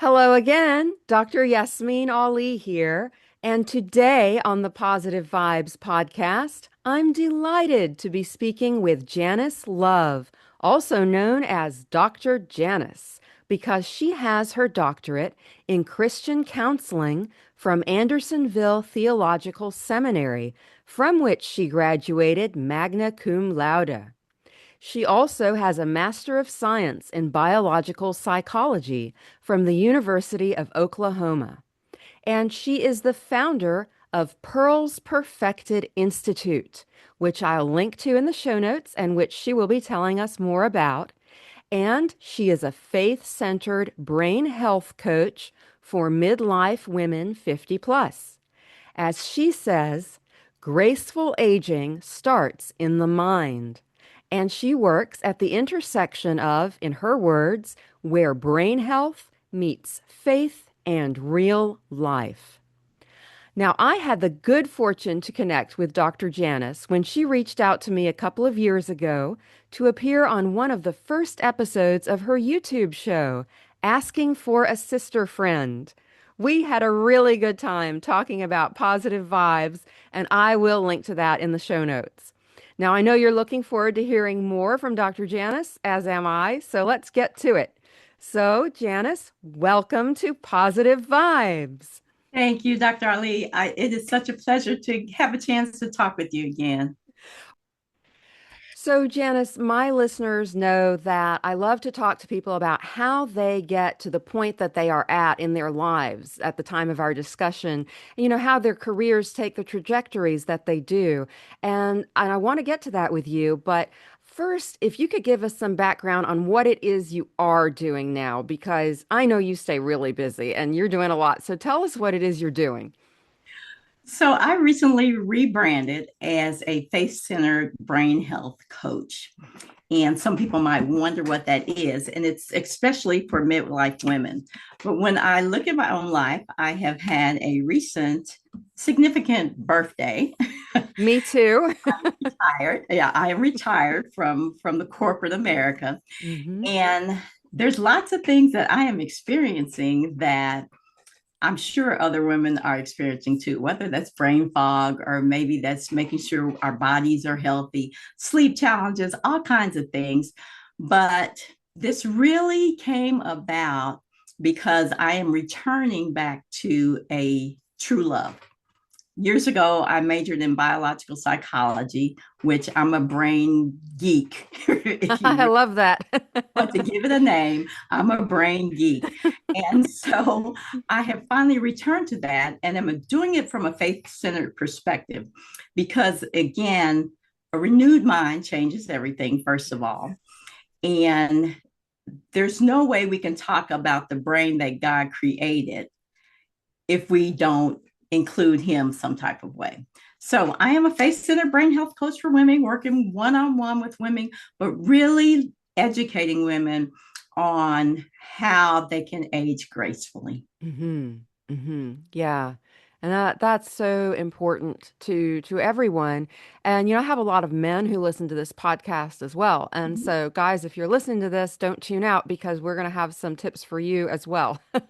Hello again, Dr. Yasmine Ali here. And today on the Positive Vibes podcast, I'm delighted to be speaking with Janice Love, also known as Dr. Janice, because she has her doctorate in Christian counseling from Andersonville Theological Seminary, from which she graduated magna cum laude. She also has a Master of Science in Biological Psychology from the University of Oklahoma. And she is the founder of Pearls Perfected Institute, which I'll link to in the show notes and which she will be telling us more about. And she is a faith centered brain health coach for midlife women 50 plus. As she says, graceful aging starts in the mind. And she works at the intersection of, in her words, where brain health meets faith and real life. Now, I had the good fortune to connect with Dr. Janice when she reached out to me a couple of years ago to appear on one of the first episodes of her YouTube show, Asking for a Sister Friend. We had a really good time talking about positive vibes, and I will link to that in the show notes. Now, I know you're looking forward to hearing more from Dr. Janice, as am I, so let's get to it. So, Janice, welcome to Positive Vibes. Thank you, Dr. Ali. It is such a pleasure to have a chance to talk with you again. So, Janice, my listeners know that I love to talk to people about how they get to the point that they are at in their lives at the time of our discussion, how their careers take the trajectories that they do. And I want to get to that with you. But first, if you could give us some background on what it is you are doing now, because I know you stay really busy and you're doing a lot. So, tell us what it is you're doing. So, I recently rebranded as a face centered brain health coach. And some people might wonder what that is. And it's especially for midlife women. But when I look at my own life, I have had a recent significant birthday. Me too. Retired. Yeah, I am retired from the corporate America. Hmm. And there's lots of things that I am experiencing that I'm sure other women are experiencing too, whether that's brain fog or maybe that's making sure our bodies are healthy, sleep challenges, all kinds of things. But this really came about because I am returning back to a true love. Years ago, I majored in biological psychology, which I'm a brain geek, if I you love that. want to give it a name. I'm a brain geek. And so I have finally returned to that, and I'm doing it from a faith centered perspective because, again, a renewed mind changes everything, first of all. And there's no way we can talk about the brain that God created if we don't include Him some type of way. So I am a face centered brain health coach for women, working one on one with women, but really educating women on how they can age gracefully. Yeah. And that's so important to everyone. And I have a lot of men who listen to this podcast as well. And so guys, if you're listening to this, don't tune out because we're going to have some tips for you as well. Yes,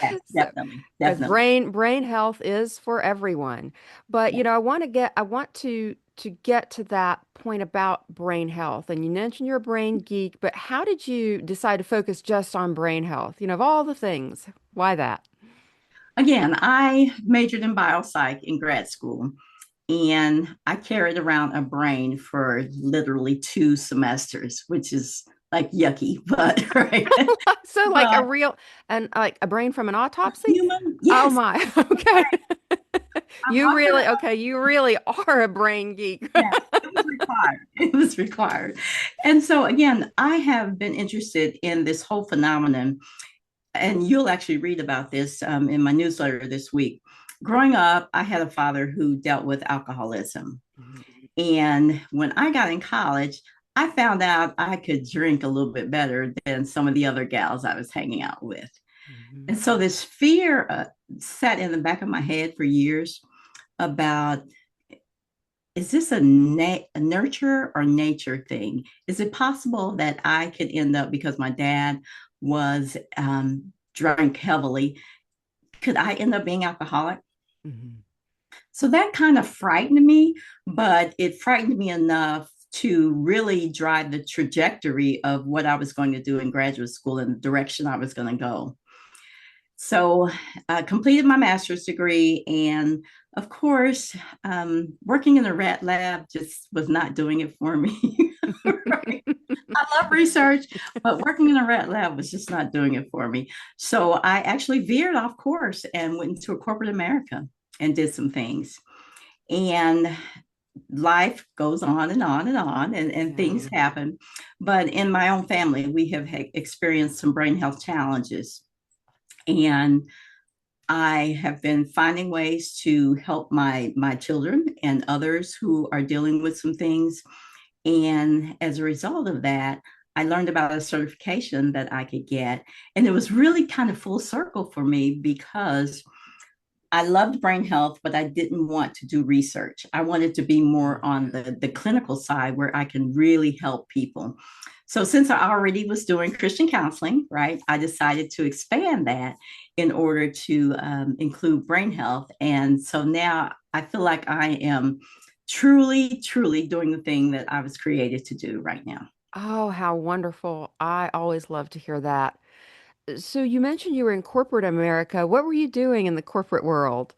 So, definitely, because definitely. brain health is for everyone. But Yeah. I want to get to that point about brain health. And you mentioned you're a brain geek, but how did you decide to focus just on brain health? Of all the things, why that? Again, I majored in biopsych in grad school, and I carried around a brain for literally 2 semesters, which is like yucky, but right. So like a But real and like a brain from an autopsy? human, Oh yes, my. Okay. I'm often You really are a brain geek. yes, it was required. It was required. And so, again, I have been interested in this whole phenomenon, and you'll actually read about this in my newsletter this week. Growing up, I had a father who dealt with alcoholism. Mhm. And when I got in college, I found out I could drink a little bit better than some of the other gals I was hanging out with. Mhm. And so, this fear sat in the back of my head for years about, is this a nurture or nature thing? Is it possible that I could end up, because my dad was drank heavily, could I end up being alcoholic? Mhm. So that kind of frightened me, but it frightened me enough to really drive the trajectory of what I was going to do in graduate school and the direction I was going to go. So I completed my master's degree. And of course, working in a rat lab just was not doing it for me. Right? I love research, but working in a rat lab was just not doing it for me. So I actually veered off course and went into a corporate America and did some things. And life goes on and on and on, and things Yeah. happen. But in my own family, we have experienced some brain health challenges. And I have been finding ways to help my children and others who are dealing with some things. And as a result of that, I learned about a certification that I could get. And it was really kind of full circle for me because I loved brain health, but I didn't want to do research. I wanted to be more on the clinical side where I can really help people. So, since I already was doing Christian counseling, right, I decided to expand that in order to include brain health. And so now I feel like I am truly, truly doing the thing that I was created to do right now. Oh, how wonderful. I always love to hear that. So you mentioned you were in corporate America. What were you doing in the corporate world?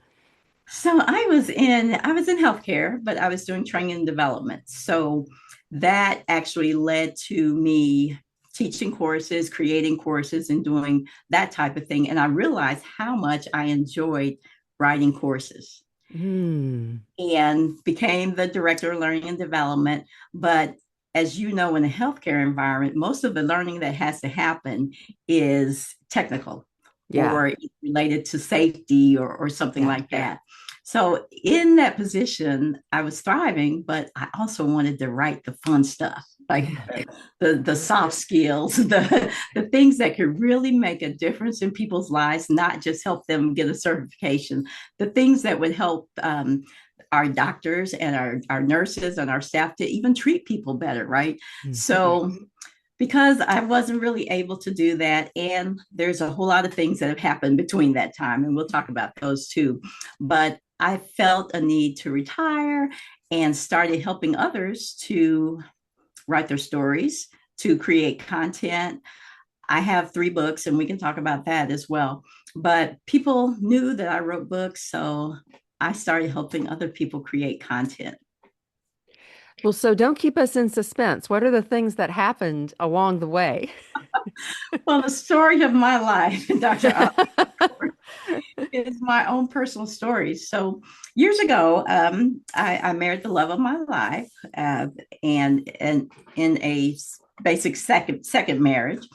So I was in healthcare, but I was doing training and development. So that actually led to me teaching courses, creating courses, and doing that type of thing. And I realized how much I enjoyed writing courses Hmm. and became the director of learning and development. But as you know, in the healthcare environment, most of the learning that has to happen is technical Yeah. or related to safety or something Yeah. like that. So in that position, I was thriving, but I also wanted to write the fun stuff, like Yeah. the soft skills, the things that could really make a difference in people's lives, not just help them get a certification, the things that would help our doctors and our nurses and our staff to even treat people better, right? Mhm. So because I wasn't really able to do that. And there's a whole lot of things that have happened between that time, and we'll talk about those too. But I felt a need to retire and started helping others to write their stories, to create content. I have 3 books, and we can talk about that as well. But people knew that I wrote books, so I started helping other people create content. Well, so don't keep us in suspense. What are the things that happened along the way? Well, the story of my life, Dr. Ali, is my own personal story. So years ago, I married the love of my life, and in a basic second marriage,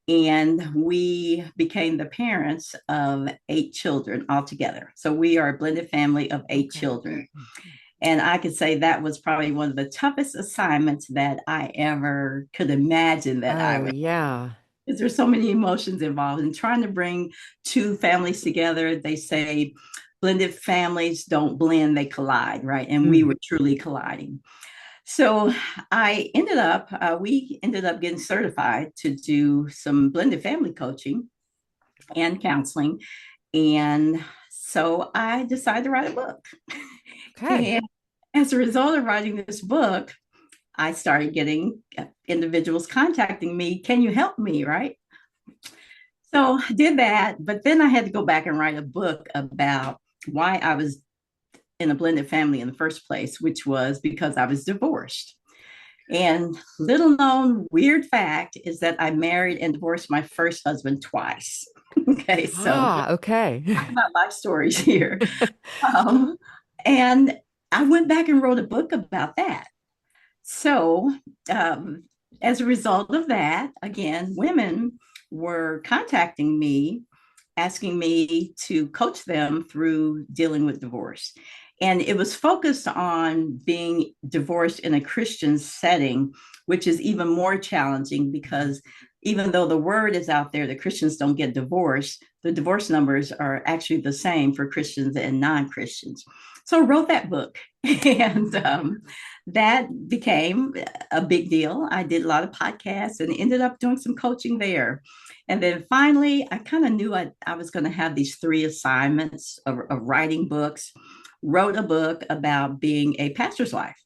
and we became the parents of 8 children altogether. So we are a blended family of 8 children. And I could say that was probably one of the toughest assignments that I ever could imagine that I Oh, would, yeah. because there's so many emotions involved in trying to bring 2 families together. They say blended families don't blend, they collide, right? And we Mm. were truly colliding. So we ended up getting certified to do some blended family coaching and counseling. And so I decided to write a book. Okay. And as a result of writing this book, I started getting individuals contacting me. Can you help me? Right. So I did that. But then I had to go back and write a book about why I was in a blended family in the first place, which was because I was divorced. And little known weird fact is that I married and divorced my first husband twice. Okay, so Ah, okay. talk about life stories here. Um, and I went back and wrote a book about that. So, um, as a result of that, again, women were contacting me, asking me to coach them through dealing with divorce. And it was focused on being divorced in a Christian setting, which is even more challenging because even though the word is out there that Christians don't get divorced, the divorce numbers are actually the same for Christians and non Christians. So I wrote that book, and that became a big deal. I did a lot of podcasts and ended up doing some coaching there. And then finally, I kind of knew I was going to have these three assignments of writing books, wrote a book about being a pastor's wife.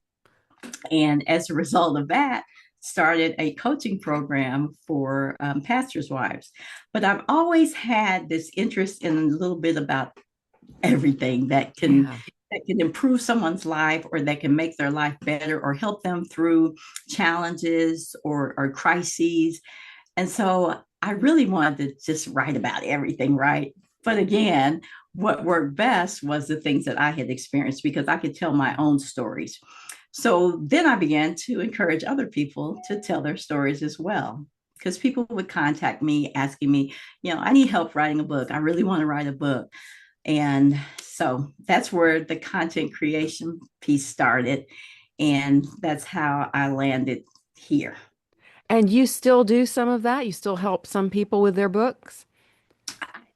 And as a result of that, started a coaching program for pastors' wives. But I've always had this interest in a little bit about everything Yeah. that can improve someone's life, or that can make their life better, or help them through challenges or crises. And so I really wanted to just write about everything, right? But again, what worked best was the things that I had experienced, because I could tell my own stories. So then I began to encourage other people to tell their stories as well. Because people would contact me asking me, I need help writing a book. I really want to write a book. And so that's where the content creation piece started. And that's how I landed here. And you still do some of that? You still help some people with their books?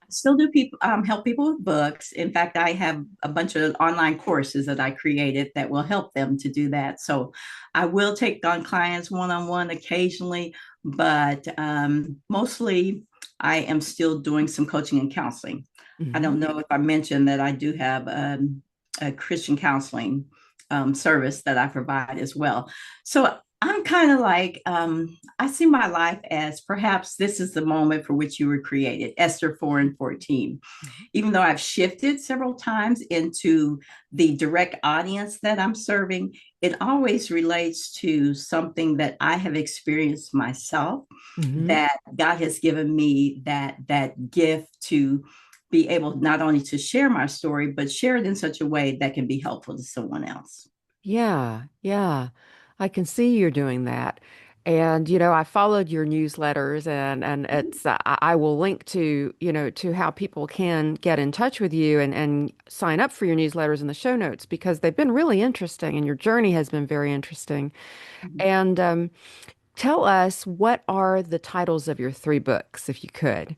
Still do people help people with books. In fact, I have a bunch of online courses that I created that will help them to do that. So I will take on clients one-on-one occasionally, but mostly I am still doing some coaching and counseling. I Hmm. don't know if I mentioned that I do have a Christian counseling service that I provide as well. So I'm kind of like, I see my life as perhaps this is the moment for which you were created, Esther 4 and 14. Even though I've shifted several times into the direct audience that I'm serving, it always relates to something that I have experienced myself, Hmm. that God has given me that gift to be able not only to share my story, but share it in such a way that can be helpful to someone else. Yeah, yeah. I can see you're doing that. And I followed your newsletters and it's I will link to, to how people can get in touch with you and sign up for your newsletters in the show notes because they've been really interesting and your journey has been very interesting. And tell us, what are the titles of your three books, if you could?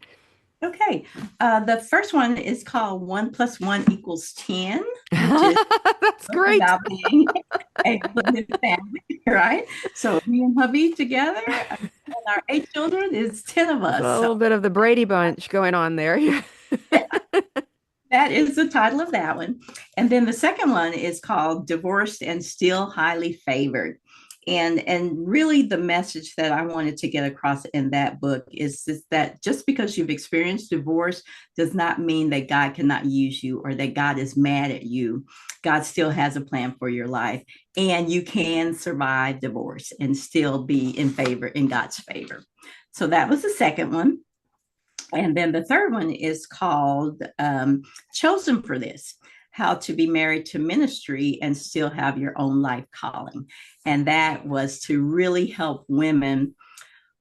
Okay. The first one is called One Plus One Equals 10, which is That's great. about being a blended family, right? So me and hubby together and our eight children is 10 of There's us. a So little bit of the Brady Bunch going on there. that is the title of that one. And then the second one is called Divorced and Still Highly Favored. And really the message that I wanted to get across in that book is that just because you've experienced divorce does not mean that God cannot use you or that God is mad at you. God still has a plan for your life, and you can survive divorce and still be in favor, in God's favor. So that was the second one. And then the third one is called Chosen for This: How to Be Married to Ministry and Still Have Your Own Life Calling. And that was to really help women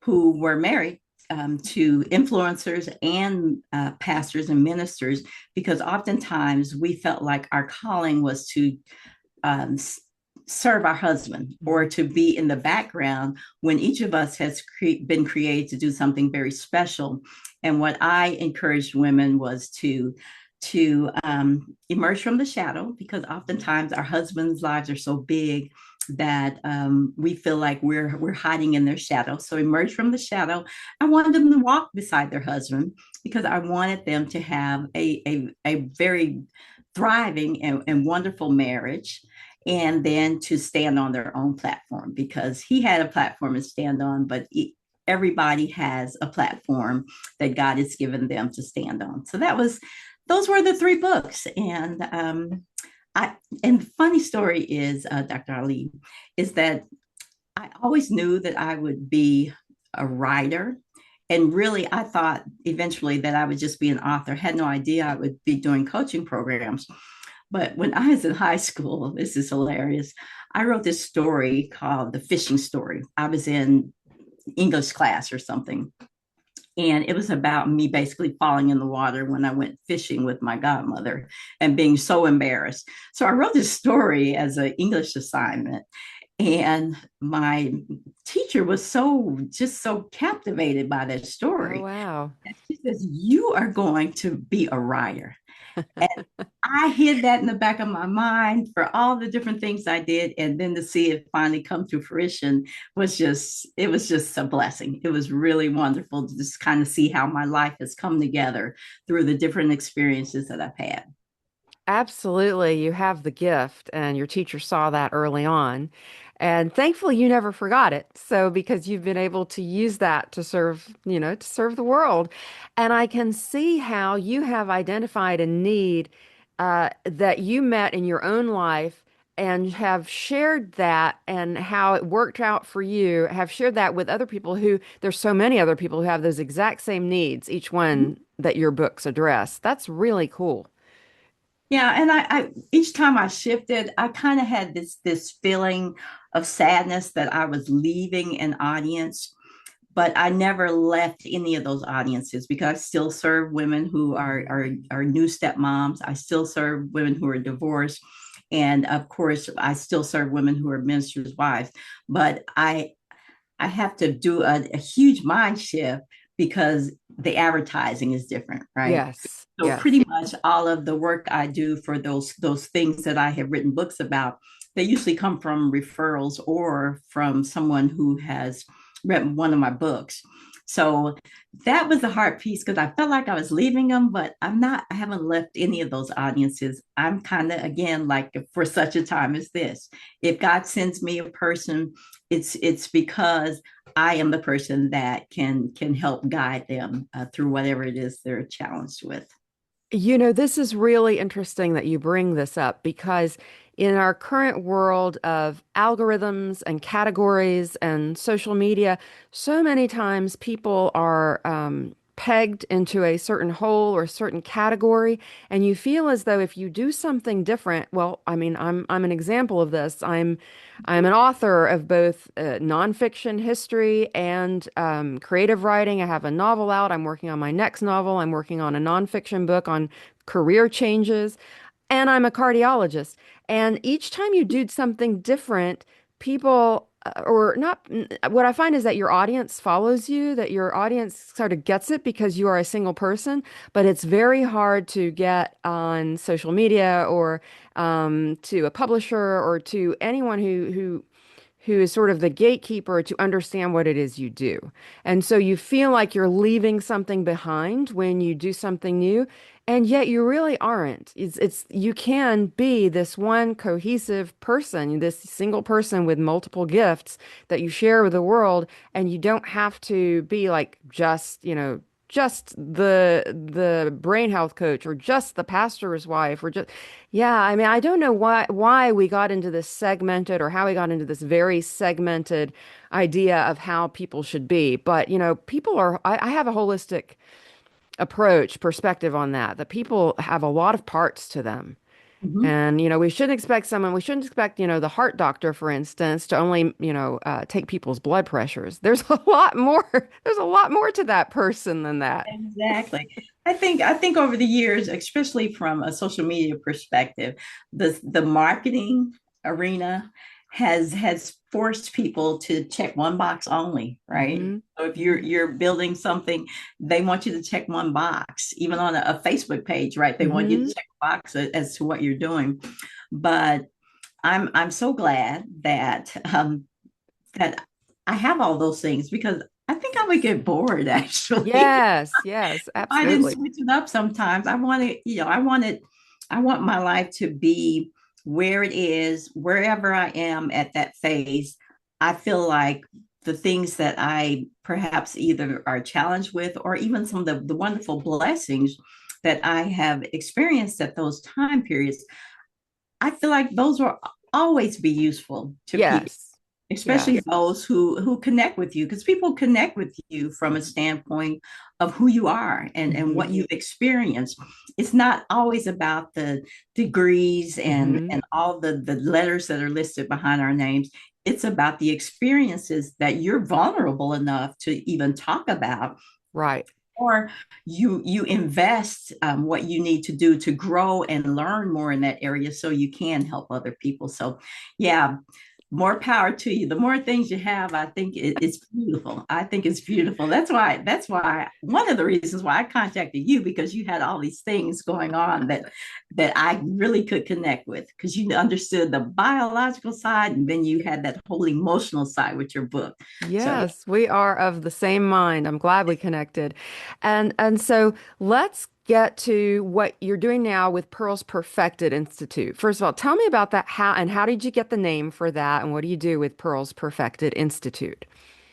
who were married to influencers and pastors and ministers, because oftentimes we felt like our calling was to um, serve our husband or to be in the background when each of us has been created to do something very special. And what I encouraged women was to emerge from the shadow, because oftentimes our husbands' lives are so big that we feel like we're hiding in their shadow. So emerge from the shadow. I wanted them to walk beside their husband because I wanted them to have a very thriving and wonderful marriage, and then to stand on their own platform, because he had a platform to stand on, but everybody has a platform that God has given them to stand on. So those were the three books. And funny story is, Dr. Ali, is that I always knew that I would be a writer. And really, I thought eventually that I would just be an author. Had no idea I would be doing coaching programs. But when I was in high school, this is hilarious. I wrote this story called The Fishing Story. I was in English class or something. And it was about me basically falling in the water when I went fishing with my godmother and being so embarrassed. So I wrote this story as an English assignment. And my teacher was just so captivated by that Oh, story. wow. And she says, "You are going to be a writer." And I hid that in the back of my mind for all the different things I did. And then to see it finally come to fruition it was just a blessing. It was really wonderful to just kind of see how my life has come together through the different experiences that I've had. Absolutely. You have the gift, and your teacher saw that early on. And thankfully, you never forgot it. So, because you've been able to use that to serve, to serve the world. And I can see how you have identified a need that you met in your own life and have shared that and how it worked out for you, have shared that with other people who, there's so many other people who have those exact same needs, each one that your books address. That's really cool. Yeah, and I each time I shifted, I kind of had this feeling of sadness that I was leaving an audience, but I never left any of those audiences because I still serve women who are new stepmoms. I still serve women who are divorced, and of course, I still serve women who are ministers' wives. But I have to do a huge mind shift because the advertising is different, right? Yes, So yes. pretty much all of the work I do for those things that I have written books about, they usually come from referrals or from someone who has read one of my books. So that was the hard piece because I felt like I was leaving them, but I haven't left any of those audiences. I'm kind of, again, like for such a time as this. If God sends me a person, it's because I am the person that can help guide them through whatever it is they're challenged with. This is really interesting that you bring this up because in our current world of algorithms and categories and social media, so many times people are pegged into a certain hole or a certain category, and you feel as though if you do something different, well, I mean, I'm an example of this. I'm an author of both nonfiction history and creative writing. I have a novel out. I'm working on my next novel. I'm working on a nonfiction book on career changes. And I'm a cardiologist. And each time you do something different, people, or not, what I find is that your audience follows you, that your audience sort of gets it because you are a single person. But it's very hard to get on social media or to a publisher or to anyone who is sort of the gatekeeper to understand what it is you do. And so you feel like you're leaving something behind when you do something new, and yet you really aren't. It's you can be this one cohesive person, this single person with multiple gifts that you share with the world, and you don't have to be like just the brain health coach or just the pastor's wife or just yeah, I mean, I don't know why we got into this segmented or how we got into this very segmented idea of how people should be. But, people are, I have a holistic approach, perspective on that, that people have a lot of parts to them. Mhm. And, we shouldn't expect, the heart doctor, for instance, to only, take people's blood pressures. There's a lot more, there's a lot more to that person than that. Exactly. I think over the years, especially from a social media perspective, the marketing arena has forced people to check one box only, right? Hmm. So if you're building something, they want you to check one box, even on a Facebook page, right? They want you Hmm. to check a box as to what you're doing. But I'm so glad that I have all those things because I think I would get bored actually. Yes, yes, I didn't absolutely. switch it up sometimes. I want my life to be where it is, wherever I am at that phase. I feel like the things that I perhaps either are challenged with, or even some of the wonderful blessings that I have experienced at those time periods, I feel like those will always be useful to people, Yes, especially yes. those who connect with you, because people connect with you from a standpoint of who you are and Hmm. what you've experienced. It's not always about the degrees Hmm. and all the letters that are listed behind our names. It's about the experiences that you're vulnerable enough to even talk about, Right. or you invest what you need to do to grow and learn more in that area so you can help other people. So yeah, more power to you. The more things you have, I think it's beautiful. I think it's beautiful. That's why one of the reasons why I contacted you, because you had all these things going on that I really could connect with, because you understood the biological side and then you had that whole emotional side with your book. So yeah. Yes, we are of the same mind. I'm glad we connected. And so let's get to what you're doing now with Pearls Perfected Institute. First of all, tell me about that. How did you get the name for that? And what do you do with Pearls Perfected Institute?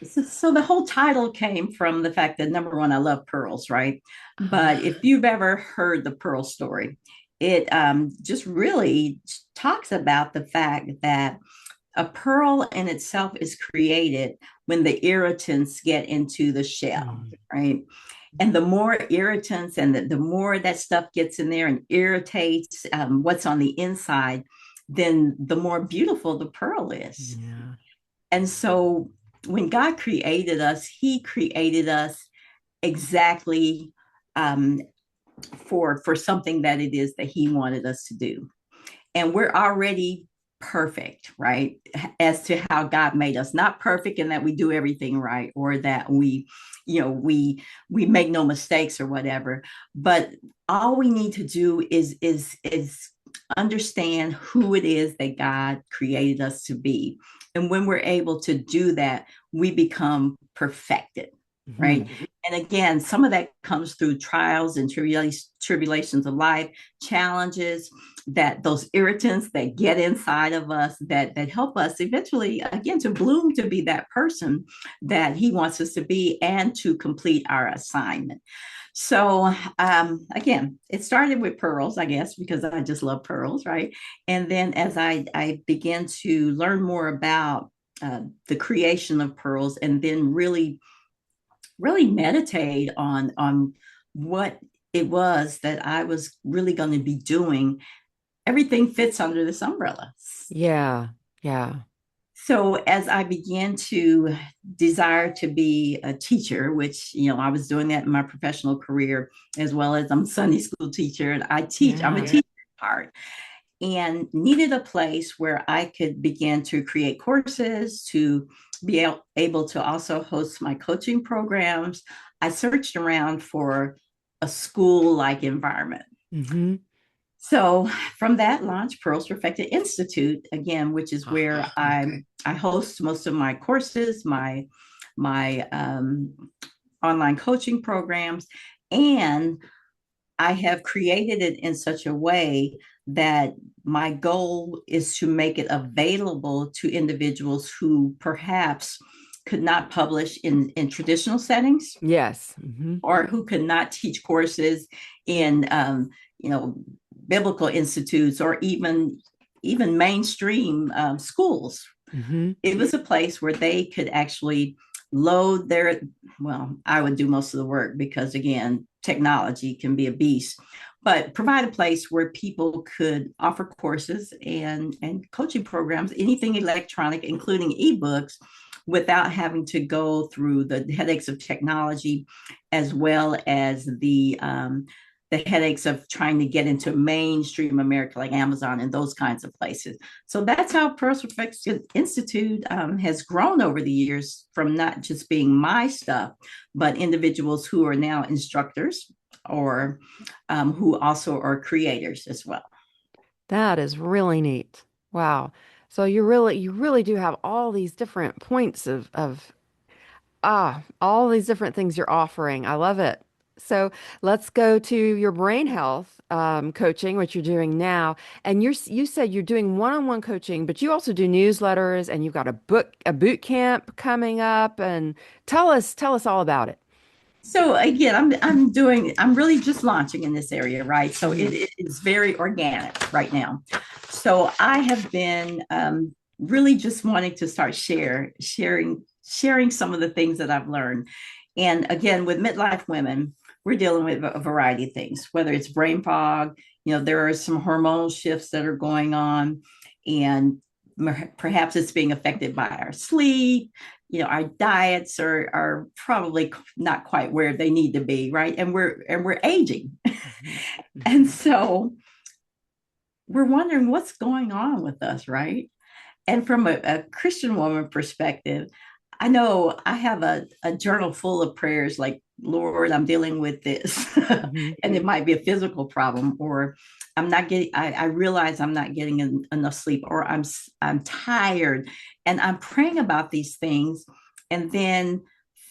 So the whole title came from the fact that, number one, I love pearls, right? But Ah, if you've ever heard the pearl story, it just really talks about the fact that a pearl in itself is created when the irritants get into the shell, mm, right? And the more irritants and the more that stuff gets in there and irritates what's on the inside, then the more beautiful the pearl is. yeah. And so when God created us, He created us exactly um, for something that it is that He wanted us to do. And we're already perfect, right? As to how God made us, not perfect in that we do everything right or that we make no mistakes or whatever. But all we need to do is understand who it is that God created us to be. And when we're able to do that, we become perfected, right? Mhm. And again, some of that comes through trials and tribulations of life, challenges, that those irritants that get inside of us that help us eventually again to bloom to be that person that he wants us to be and to complete our assignment. So again, it started with pearls, I guess, because I just love pearls, right? And then as I began to learn more about the creation of pearls, and then really meditate on what it was that I was really going to be doing, everything fits under this umbrella. Yeah. Yeah. So as I began to desire to be a teacher, which I was doing that in my professional career, as well as I'm a Sunday school teacher and I'm a Yeah. teacher at heart, and needed a place where I could begin to create courses, to be able to also host my coaching programs. I searched around for a school like environment. Hmm. So from that launch, Pearls Perfected Institute, again, which is where Okay. I host most of my courses, my online coaching programs, and I have created it in such a way that my goal is to make it available to individuals who perhaps could not publish in traditional settings, Yes. Hmm. or who could not teach courses in you know biblical institutes, or even mainstream schools. Hmm. It was a place where they could actually load their, well, I would do most of the work because again, technology can be a beast, but provide a place where people could offer courses and coaching programs, anything electronic, including ebooks, without having to go through the headaches of technology, as well as the headaches of trying to get into mainstream America like Amazon and those kinds of places. So that's how Pearls Perfection Institute has grown over the years, from not just being my stuff, but individuals who are now instructors, or who also are creators as well. That is really neat. Wow. So you really do have all these different points of all these different things you're offering. I love it. So let's go to your brain health coaching, which you're doing now. And you said you're doing one-on-one coaching, but you also do newsletters and you've got a boot camp coming up. And tell us all about it. So again, I'm really just launching in this area, right? So Mhm. it is very organic right now. So I have been really just wanting to start sharing some of the things that I've learned. And again, with midlife women, we're dealing with a variety of things, whether it's brain fog, there are some hormonal shifts that are going on, and perhaps it's being affected by our sleep. Our diets are probably not quite where they need to be, right? And we're aging. Mhm. And Mhm. so we're wondering what's going on with us, right? and from a Christian woman perspective, I know I have a journal full of prayers like, Lord, I'm dealing with this. Mhm. And it might be a physical problem, or I realize I'm not getting enough sleep, or I'm tired. And I'm praying about these things and then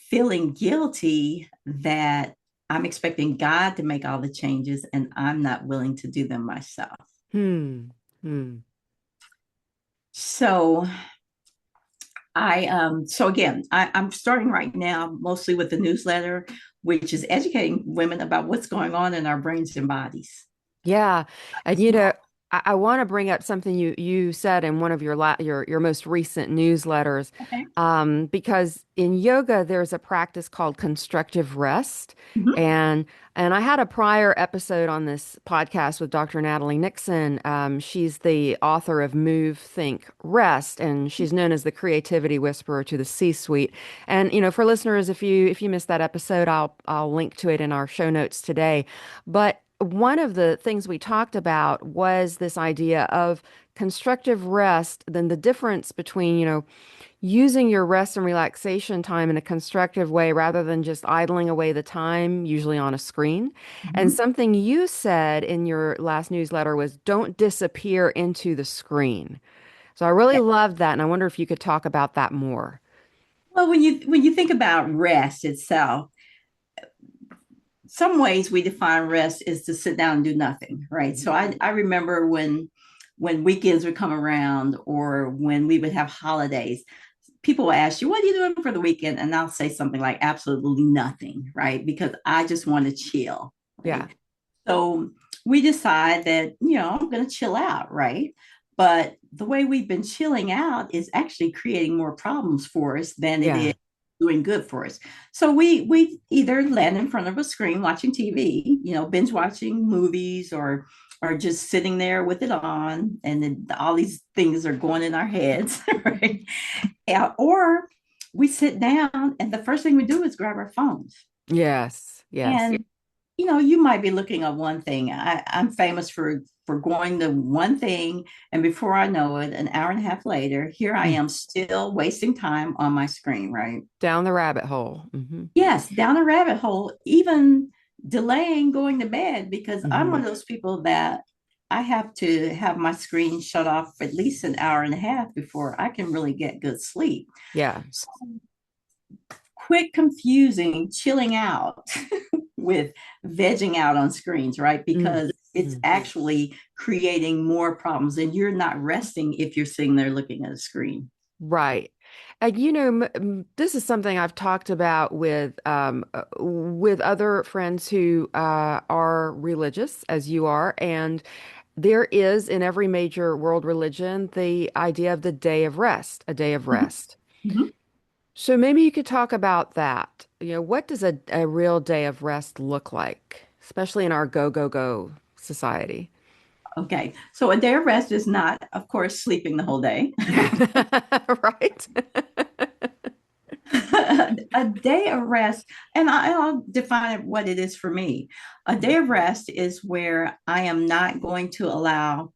feeling guilty that I'm expecting God to make all the changes and I'm not willing to do them myself. Hmm. Hmm. So so again, I'm starting right now mostly with the newsletter, which is educating women about what's going on in our brains and bodies. Yeah. And It's not I want to bring up something you said in one of your most recent newsletters. okay. Because in yoga there's a practice called constructive rest. Mhm. And I had a prior episode on this podcast with Dr. Natalie Nixon. She's the author of Move, Think, Rest, and she's known as the creativity whisperer to the C-suite. And for listeners, if you missed that episode, I'll link to it in our show notes today. But one of the things we talked about was this idea of constructive rest, then the difference between, using your rest and relaxation time in a constructive way rather than just idling away the time, usually on a screen. And Mhm. something you said in your last newsletter was don't disappear into the screen. So I really Yeah. loved that. And I wonder if you could talk about that more. Well, when you think about rest itself, some ways we define rest is to sit down and do nothing, right? So I remember when weekends would come around or when we would have holidays, people will ask you, what are you doing for the weekend? And I'll say something like absolutely nothing, right? Because I just want to chill, Yeah. right? So we decide that, I'm going to chill out, right? But the way we've been chilling out is actually creating more problems for us than it is Yeah. doing good for us. So we either land in front of a screen watching TV, binge watching movies, or just sitting there with it on, and then all these things are going in our heads, right? Yeah, or we sit down and the first thing we do is grab our phones. Yes. Yes. And you might be looking at one thing. I'm famous for going to one thing, and before I know it, an hour and a half later, here I Mm. am still wasting time on my screen, right? Down the rabbit hole. Hmm. Yes, down a rabbit hole, even delaying going to bed because I'm Hmm. one of those people that I have to have my screen shut off for at least an hour and a half before I can really get good sleep. Yeah. So quit confusing chilling out with vegging out on screens, right? Mm. Because it's Mm. actually creating more problems and you're not resting if you're sitting there looking at a screen. Right. And this is something I've talked about with other friends who are religious, as you are, and there is in every major world religion the idea of the day of rest, a day of Mhm. rest. Mhm. So maybe you could talk about that. What does a real day of rest look like, especially in our go, go, go society? Okay. So a day of rest is not, of course, sleeping the whole day. Right? A day of rest, and I'll define what it is for me. A day of rest is where I am not going to allow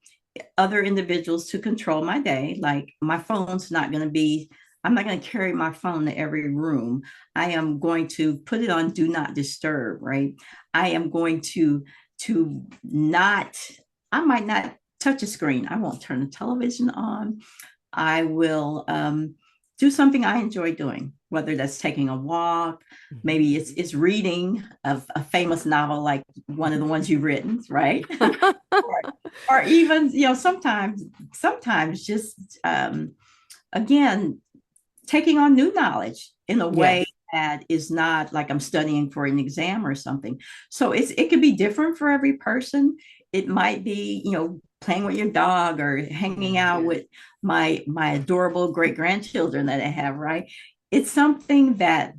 other individuals to control my day. Like my phone's not going to be, I'm not going to carry my phone to every room. I am going to put it on do not disturb, right? I am going to not, I might not touch a screen. I won't turn the television on. I will do something I enjoy doing, whether that's taking a walk, maybe it's reading a famous novel like one of the ones you've written, right? or, or even sometimes just again taking on new knowledge in a way Yes. that is not like I'm studying for an exam or something. So it could be different for every person. It might be, playing with your dog or hanging Yeah. out with my adorable great grandchildren that I have, right? It's something that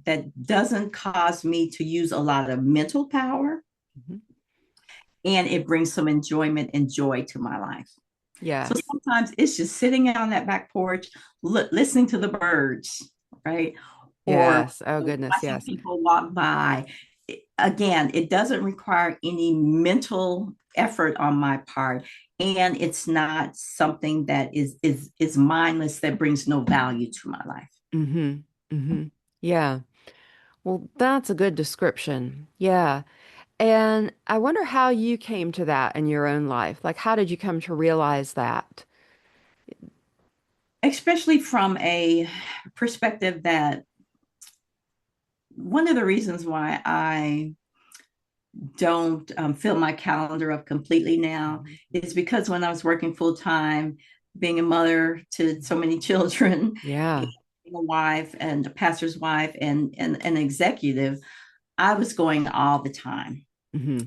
doesn't cause me to use a lot of mental power, Mhm. and it brings some enjoyment and joy to my life. So Yes. sometimes it's just sitting out on that back porch, listening to the birds, right? Or Yes. Oh, goodness. watching Yes. people walk by. Again, it doesn't require any mental effort on my part, and it's not something that is mindless that brings no value to my life. Mm-hmm. Mm-hmm. Yeah. Well, that's a good description. Yeah. And I wonder how you came to that in your own life. Like, how did you come to realize that? Especially from a perspective that one of the reasons why I don't fill my calendar up completely now Mhm. is because when I was working full time, being a mother to so many children, Yeah. being a wife and a pastor's wife and an executive, I was going all the time. Hmm.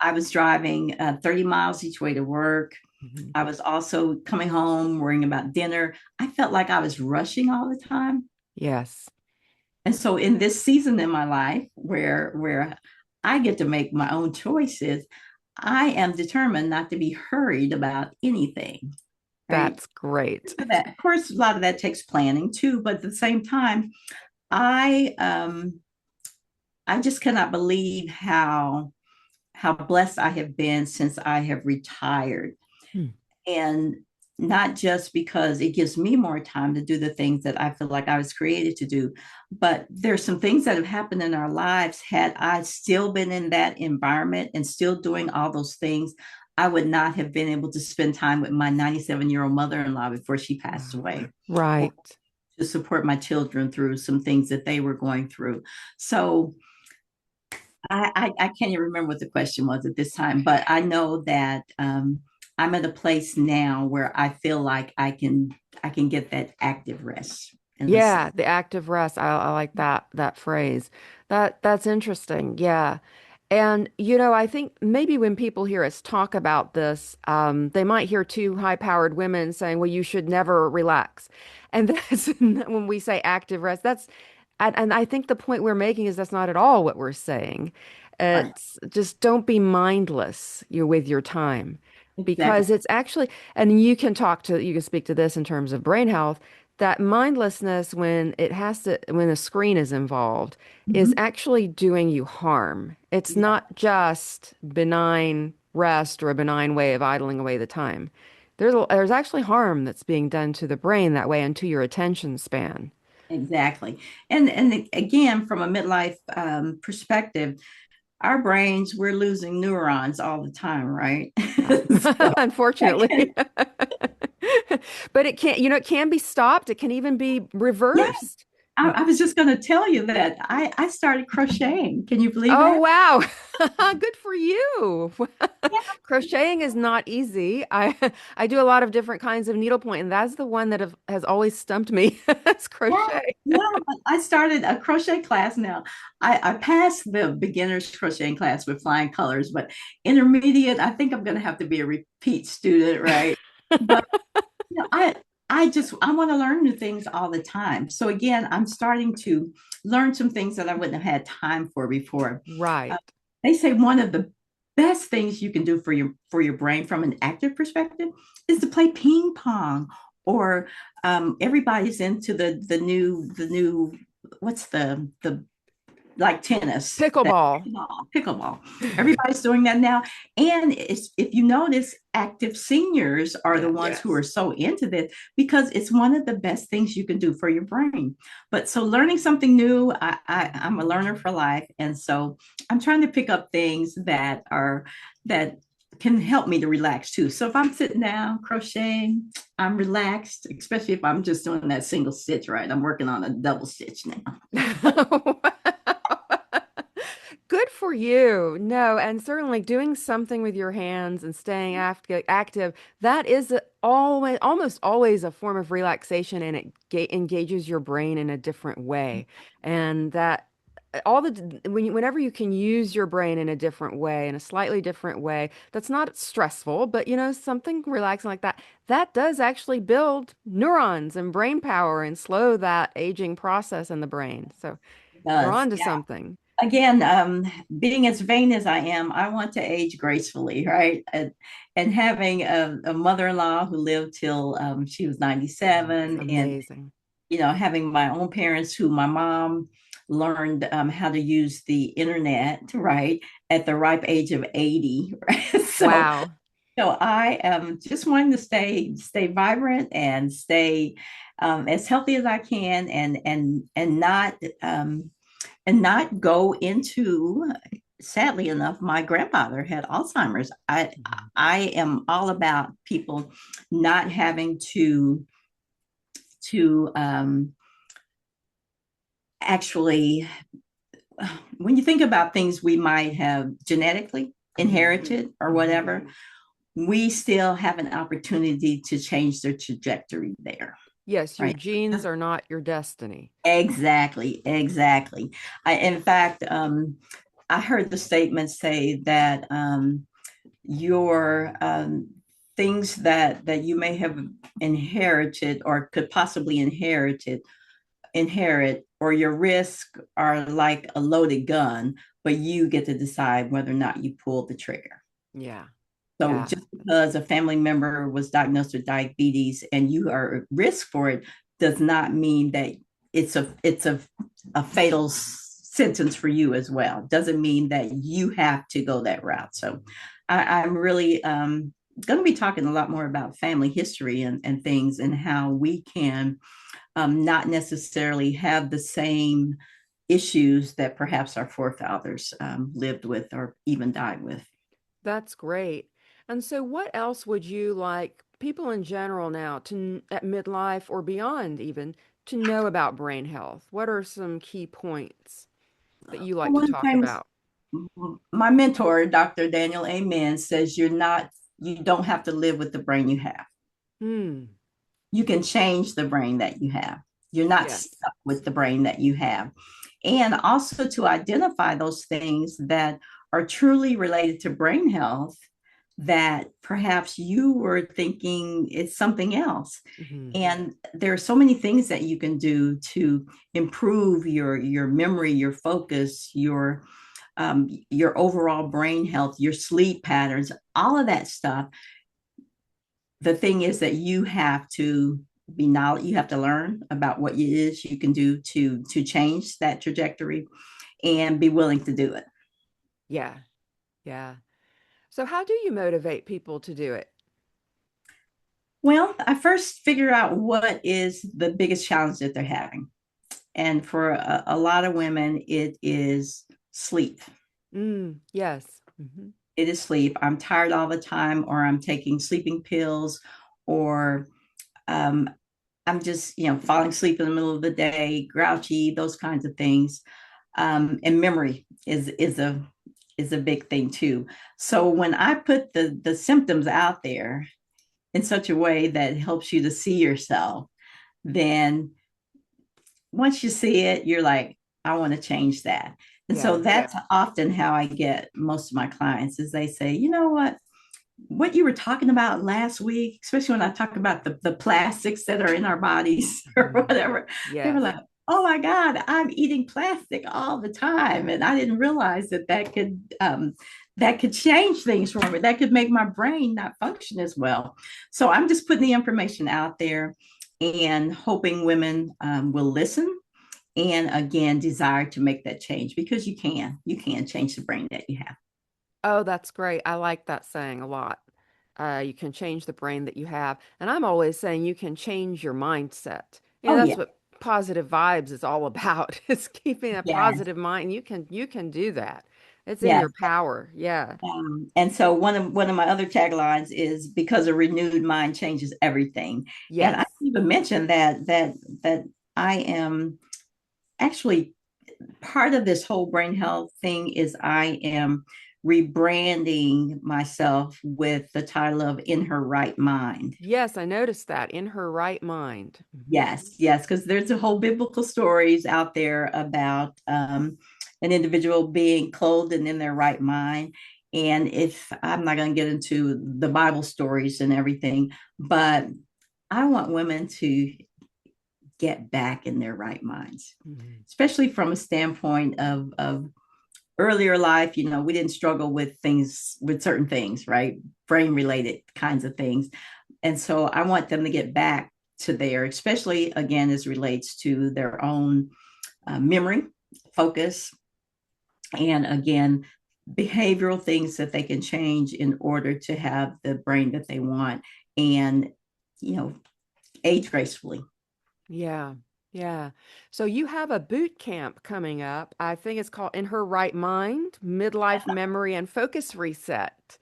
I was driving 30 miles each way to work. Hmm. I was also coming home, worrying about dinner. I felt like I was rushing all the time. Yes. And so in this season in my life where I get to make my own choices, I am determined not to be hurried about anything, right? That's great. That, of course, a lot of that takes planning too, but at the same time, I I just cannot believe how blessed I have been since I have retired. Hmm. And not just because it gives me more time to do the things that I feel like I was created to do, but there's some things that have happened in our lives. Had I still been in that environment and still doing all those things, I would not have been able to spend time with my 97-year-old mother-in-law before she passed away, or Right. to support my children through some things that they were going through. So I can't even remember what the question was at this time, but I know that I'm at a place now where I feel like I can get that active rest in the Yeah, season. the active rest. I like that phrase. That's interesting. Yeah. And I think maybe when people hear us talk about this, they might hear two high-powered women saying, "Well, you should never relax." And that's when we say active rest. And I think the point we're making is that's not at all what we're saying. Right. It's just don't be mindless with your time Exactly. because it's actually, and you can speak to this in terms of brain health, that mindlessness when a screen is involved is Mhm. actually doing you harm. It's Yeah, not just benign rest or a benign way of idling away the time. There's actually harm that's being done to the brain that way and to your attention span. exactly. And again, from a midlife perspective, our brains, we're losing neurons all the time, right? So that can, Unfortunately. But it can be stopped. It can even be yeah, reversed. I was just going to tell you that I started crocheting. Can you believe Oh, that? wow. Good for you. Yeah, Crocheting is not easy. I do a lot of different kinds of needlepoint, and that's the one that has always stumped me. It's yeah, crochet. yeah. But I started a crochet class now. I passed the beginner's crocheting class with flying colors, but intermediate, I think I'm going to have to be a repeat student, right? But you know, I want to learn new things all the time. So again, I'm starting to learn some things that I wouldn't have had time for before. Uh, Right. they say one of the best things you can do for your brain from an active perspective is to play ping pong, or everybody's into the new what's the like tennis, that Pickleball. pickleball. Everybody's doing that now. And if you notice, active seniors are the ones who Yes. are so into this because it's one of the best things you can do for your brain. But so learning something new, I'm a learner for life. And so I'm trying to pick up things that can help me to relax too. So if I'm sitting down crocheting, I'm relaxed, especially if I'm just doing that single stitch, right? I'm working on a double stitch now. Good for you. No, and certainly doing something with your hands and staying active, that is almost always a form of relaxation and it engages your brain in a different way. And that whenever you can use your brain in a different way, in a slightly different way, that's not stressful, but something relaxing like that, that does actually build neurons and brain power and slow that aging process in the brain. So It you're does. on to Yeah. something. Again, being as vain as I am, I want to age gracefully, right? And having a mother-in-law who lived till she was That's 97, and amazing. having my own parents, who my mom learned how to use the internet, right, at the ripe age of 80. Right? Wow. So I am just wanting to stay vibrant and stay as healthy as I can, and not go into, sadly enough, my grandfather had Alzheimer's. I am all about people not having to actually, when you think about things we might have genetically inherited or whatever, we still have an opportunity to change the trajectory there. Yes, your Right. genes are not your destiny. Exactly, exactly. In fact, I heard the statement say that your things that you may have inherited or could possibly inherit, or your risk are like a loaded gun, but you get to decide whether or not you pull the trigger. Yeah. So Yeah. just because a family member was diagnosed with diabetes and you are at risk for it does not mean that it's a fatal sentence for you as well. Doesn't mean that you have to go that route. So I'm really going to be talking a lot more about family history and things, and how we can not necessarily have the same issues that perhaps our forefathers lived with or even died with. That's great. And so, what else would you like people in general now at midlife or beyond even to know about brain health? What are some key points that you like to One talk famous, about? my mentor, Dr. Daniel Amen, says you don't have to live with the brain you have. Hmm. You can change the brain that you have. You're not Yes. stuck with the brain that you have. And also to identify those things that are truly related to brain health that perhaps you were thinking it's something else. Hmm. And there are so many things that you can do to improve your memory, your focus, your overall brain health, your sleep patterns, all of that stuff. The thing is that you have to be knowledge, you have to learn about what it is you can do to change that trajectory, and be willing to do it. Yeah. Yeah. So, how do you motivate people to do it? Well, I first figure out what is the biggest challenge that they're having. And for a lot of women, it is sleep. Yes. Hmm. It is sleep. I'm tired all the time, or I'm taking sleeping pills, or um, I'm just, falling asleep in the middle of the day, grouchy, those kinds of things. And memory is a big thing too. So when I put the symptoms out there in such a way that helps you to see yourself, then once you see it, you're like, I want to change that. And so Yeah. that's often how I get most of my clients, is they say, you know what you were talking about last week, especially when I talk about the plastics that are in our bodies or Hmm. whatever, they were Yes. like, oh my God, I'm eating plastic all the time. And I didn't realize that could change things for me. That could make my brain not function as well. So I'm just putting the information out there and hoping women will listen, and again, desire to make that change, because you can change the brain that you have. Oh, that's great. I like that saying a lot. You can change the brain that you have. And I'm always saying you can change your mindset. Oh That's yeah. what positive vibes is all about, is keeping a Yes. positive mind. You can do that. It's in Yes. your power. Yeah. And so one of my other taglines is, because a renewed mind changes everything. And I Yes. even mentioned that I am actually, part of this whole brain health thing is I am rebranding myself with the title of In Her Right Mind. Yes, I noticed that in her right mind. Mhm. Yes, yes, because there's a whole biblical stories out there about an individual being clothed and in their right mind. And if I'm not going to get into the Bible stories and everything, but I want women to get back in their right minds, Mhm. especially from a standpoint of earlier life. We didn't struggle with certain things, right? Brain related kinds of things. And so I want them to get back to there, especially again as relates to their own memory focus, and again, behavioral things that they can change in order to have the brain that they want and, you know, age gracefully. Yeah. Yeah. So you have a boot camp coming up. I think it's called In Her Right Mind, Midlife Memory and Focus Reset.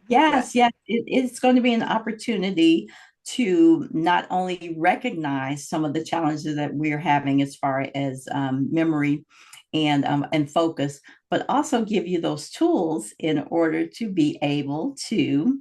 Yeah. Yes, yes, it's going to be an opportunity to not only recognize some of the challenges that we're having as far as memory and focus, but also give you those tools in order to be able to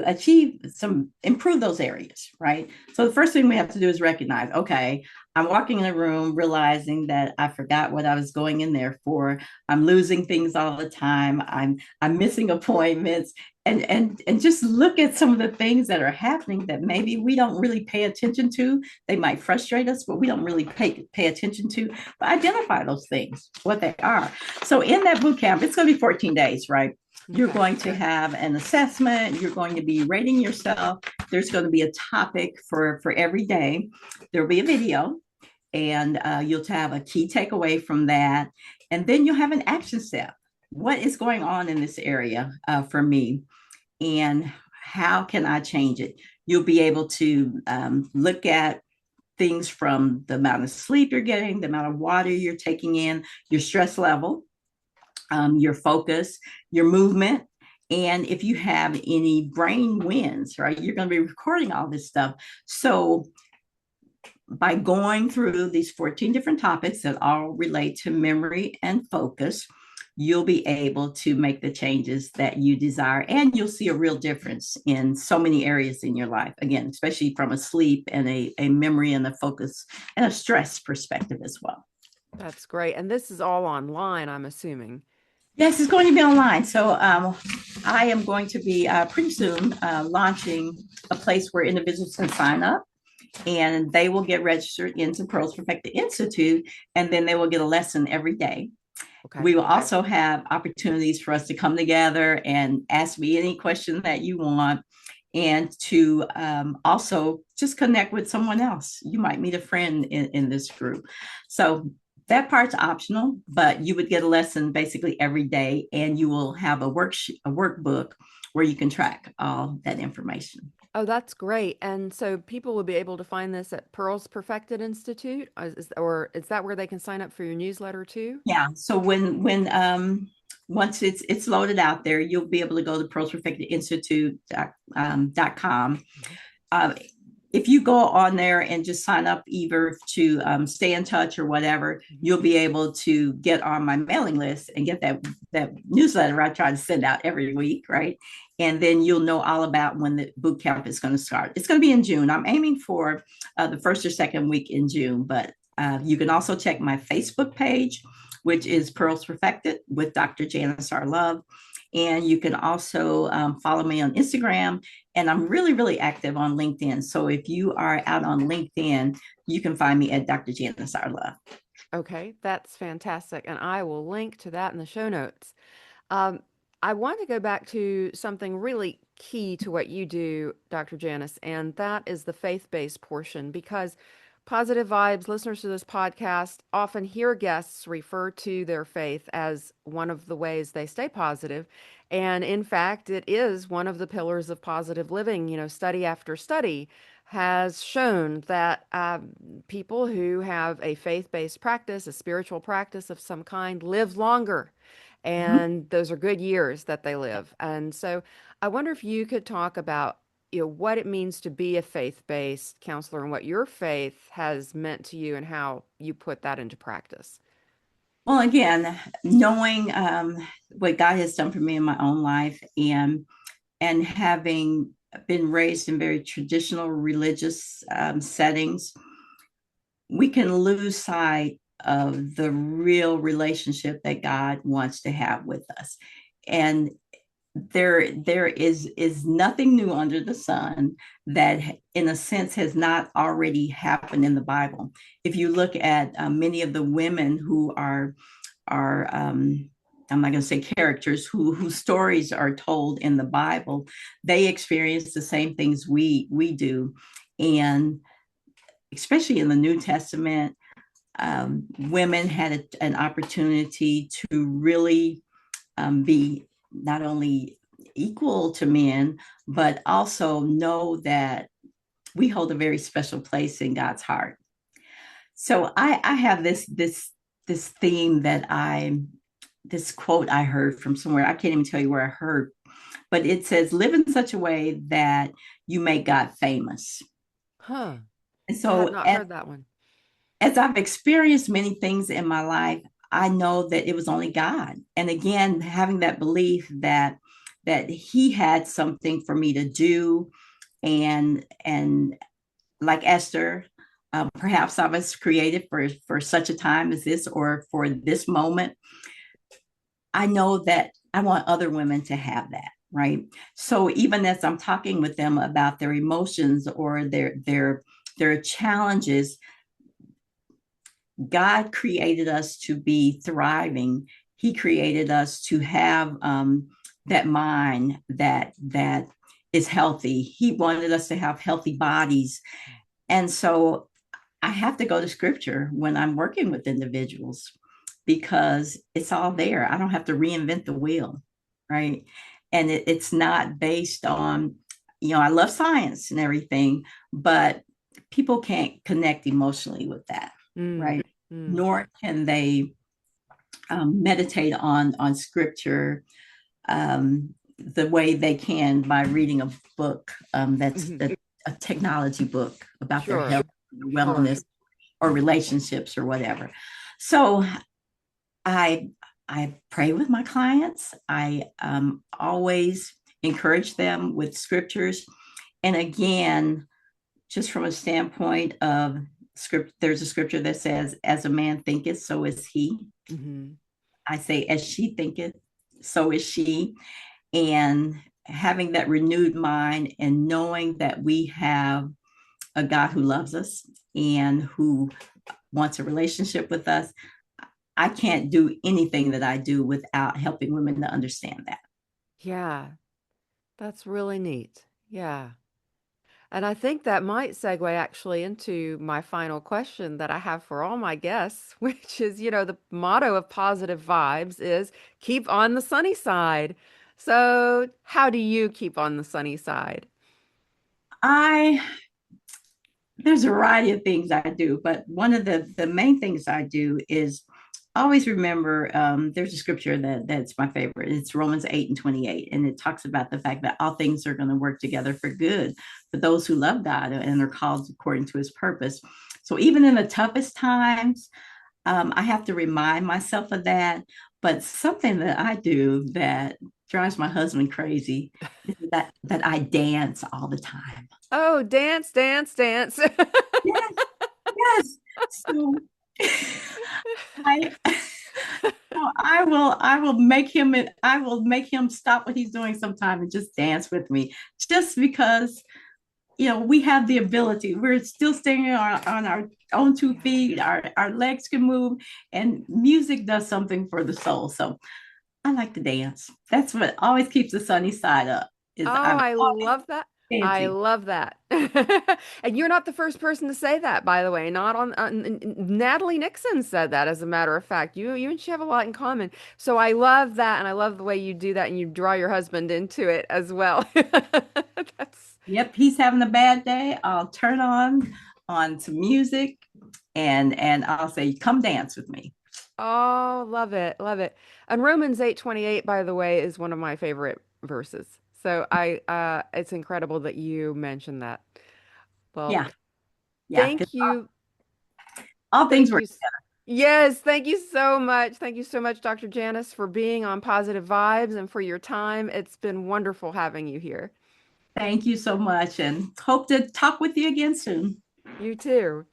achieve some improve those areas, right? So the first thing we have to do is recognize, okay, I'm walking in a room realizing that I forgot what I was going in there for. I'm losing things all the time. I'm missing appointments, and just look at some of the things that are happening that maybe we don't really pay attention to. They might frustrate us, but we don't really pay attention to. But identify those things, what they are. So in that boot camp, it's going to be 14 days, right? You're Okay. going to have an assessment. You're going to be rating yourself. There's going to be a topic for every day. There'll be a video, and you'll have a key takeaway from that. And then you'll have an action step. What is going on in this area for me? And how can I change it? You'll be able to look at things from the amount of sleep you're getting, the amount of water you're taking in, your stress level, your focus, your movement. And if you have any brain wins, right, you're going to be recording all this stuff. So by going through these 14 different topics that all relate to memory and focus, you'll be able to make the changes that you desire. And you'll see a real difference in so many areas in your life. Again, especially from a sleep and a memory and a focus and a stress perspective as well. That's great. And this is all online, I'm assuming. Yes, it's going to be online. So I am going to be pretty soon launching a place where individuals can sign up and they will get registered into Pearls Perfected Institute, and then they will get a lesson every day. Okay. We will also have opportunities for us to come together and ask me any question that you want, and to also just connect with someone else. You might meet a friend in this group. So that part's optional, but you would get a lesson basically every day, and you will have a workbook where you can track all that information. Oh, that's great. And so people will be able to find this at Pearls Perfected Institute, or is that where they can sign up for your newsletter too? Yeah. So when once it's loaded out there, you'll be able to go to pearlsperfectedinstitute.com. Mhm. Uh, if you go on there and just sign up either to stay in touch or whatever, Mhm. you'll be able to get on my mailing list and get that newsletter I try to send out every week, right? And then you'll know all about when the boot camp is going to start. It's going to be in June. I'm aiming for the first or second week in June, but you can also check my Facebook page, which is Pearls Perfected with Dr. Janice R. Love. And you can also follow me on Instagram. And I'm really, really active on LinkedIn. So if you are out on LinkedIn, you can find me at Dr. Janice R. Love. Okay, that's fantastic. And I will link to that in the show notes. Um, I want to go back to something really key to what you do, Dr. Janice, and that is the faith-based portion, because Positive Vibes listeners to this podcast often hear guests refer to their faith as one of the ways they stay positive. And in fact, it is one of the pillars of positive living. You know, study after study has shown that people who have a faith-based practice, a spiritual practice of some kind, live longer, Mhm. and those are good years that they live. And so I wonder if you could talk about, you know, what it means to be a faith-based counselor and what your faith has meant to you and how you put that into practice. Well, again, knowing what God has done for me in my own life, and having been raised in very traditional religious settings, we can lose sight of the real relationship that God wants to have with us. And there is nothing new under the sun that in a sense has not already happened in the Bible. If you look at many of the women who are I'm not going to say characters whose stories are told in the Bible, they experience the same things we do. And especially in the New Testament, women had an opportunity to really be not only equal to men, but also know that we hold a very special place in God's heart. So I have this theme that this quote I heard from somewhere. I can't even tell you where I heard, but it says, "Live in such a way that you make God famous." Huh. And I had so, not heard that one. as I've experienced many things in my life, I know that it was only God. And again, having that belief that He had something for me to do, and like Esther, perhaps I was created for such a time as this, or for this moment. I know that I want other women to have that, right? So even as I'm talking with them about their emotions or their challenges, God created us to be thriving. He created us to have that mind that is healthy. He wanted us to have healthy bodies, and so I have to go to Scripture when I'm working with individuals because it's all there. I don't have to reinvent the wheel, right? And it's not based on, I love science and everything, but people can't connect emotionally with that, Mm, right? mm, Nor can they meditate on Scripture the way they can by reading a book that's mhm. a technology book about their Sure, health, their sure. wellness, or relationships or whatever. So I I pray with my clients. I always encourage them with scriptures. And again, just from a standpoint of script, there's a scripture that says, "As a man thinketh, so is he." Hmm. I say, "As she thinketh, so is she." And having that renewed mind and knowing that we have a God who loves us and who wants a relationship with us, I can't do anything that I do without helping women to understand that. Yeah, that's really neat. Yeah. And I think that might segue actually into my final question that I have for all my guests, which is, the motto of positive vibes is keep on the sunny side. So, how do you keep on the sunny side? I There's a variety of things I do, but one of the main things I do is always remember there's a scripture that's my favorite. It's Romans 8:28, and it talks about the fact that all things are going to work together for good for those who love God and are called according to His purpose. So even in the toughest times, I have to remind myself of that. But something that I do that drives my husband crazy is that I dance all the time. Oh, dance, dance, dance. Yes, yes. So I I will make him stop what he's doing sometime and just dance with me, just because we have the ability. We're still standing on our own two feet. Our legs can move, and music does something for the soul. So I like to dance. That's what always keeps the sunny side up. Is Oh, I'm I always love that. I dancing. love that. And you're not the first person to say that, by the way. Not on Natalie Nixon said that, as a matter of fact. You and she have a lot in common. So I love that, and I love the way you do that, and you draw your husband into it as well. That's Yep, he's having a bad day. I'll turn on some music, and I'll say, "Come dance with me." oh, love it, love it. And Romans 8:28, by the way, is one of my favorite verses. So it's incredible that you mentioned that. Well, Yeah, yeah, because thank you. all things Thank were. you. Yes, thank you so much. Thank you so much, Dr. Janice, for being on Positive Vibes and for your time. It's been wonderful having you here. Thank you so much, and hope to talk with you again soon. You too.